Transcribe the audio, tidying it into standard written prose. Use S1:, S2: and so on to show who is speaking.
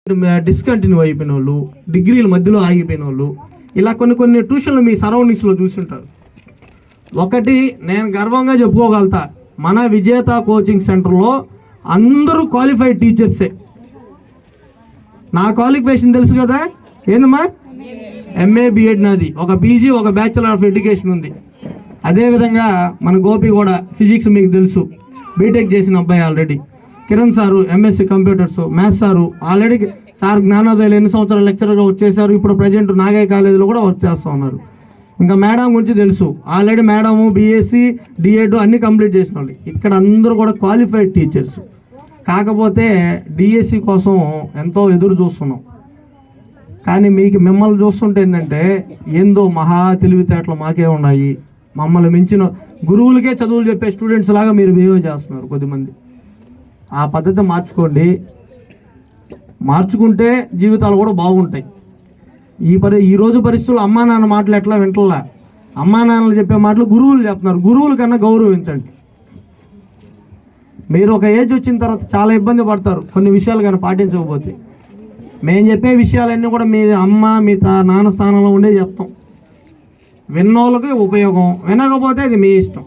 S1: Discontinue అయిపోయిన వాళ్ళు, డిగ్రీల మధ్యలో ఆగిపోయిన వాళ్ళు, ఇలా కొన్ని ట్యూషన్లు మీ సరౌండింగ్స్లో చూసుంటారు. ఒకటి నేను గర్వంగా చెప్పుకోగలుగుతా, మన విజేత కోచింగ్ సెంటర్లో అందరూ క్వాలిఫైడ్ టీచర్సే. నా క్వాలిఫికేషన్ తెలుసు కదా, ఏందమ్మా? ఎంఏ బిఎడ్ నాది, ఒక పీజీ, ఒక బ్యాచులర్ ఆఫ్ ఎడ్యుకేషన్ ఉంది. అదేవిధంగా మన గోపి కూడా ఫిజిక్స్ మీకు తెలుసు, బీటెక్ చేసిన అబ్బాయి already. Kiran sir MSc computers, maths sir already sir జ్ఞానోదయాలు ఎన్ని సంవత్సరాలు లెక్చరర్గా వర్క్ చేశారు, ఇప్పుడు ప్రజెంట్ నాగయ్య కాలేజీలో కూడా వర్క్ చేస్తూ ఉన్నారు. ఇంకా మేడం గురించి తెలుసు, ఆల్రెడీ మేడము బీఎస్సీ డిఎడ్ అన్నీ కంప్లీట్ చేసిన వాళ్ళు. ఇక్కడ అందరూ కూడా క్వాలిఫైడ్ టీచర్స్. కాకపోతే డిఎస్సి కోసం ఎంతో ఎదురు చూస్తున్నాం. కానీ మిమ్మల్ని చూస్తుంటే ఏంటంటే ఏందో మహా తెలివితేటలు మాకే ఉన్నాయి, మమ్మల్ని మించిన గురువులకే చదువులు చెప్పే స్టూడెంట్స్ లాగా మీరు బిహేవ్ చేస్తున్నారు కొద్దిమంది. ఆ పద్ధతి మార్చుకోండి. మార్చుకుంటే జీవితాలు కూడా బాగుంటాయి. ఈరోజు పరిస్థితుల్లో అమ్మా నాన్న మాటలు ఎట్లా వింటలా, అమ్మా నాన్నలు చెప్పే మాటలు గురువులు చెప్తున్నారు. గురువుల కన్నా గౌరవించండి. మీరు ఒక ఏజ్ వచ్చిన తర్వాత చాలా ఇబ్బంది పడతారు కొన్ని విషయాలు కానీ పాటించకపోతే. మేము చెప్పే విషయాలన్నీ కూడా మీ అమ్మ మీ నాన్న స్థానంలో ఉండే చెప్తాం. విన్నోళ్ళకి ఉపయోగం, వినకపోతే అది మీ ఇష్టం.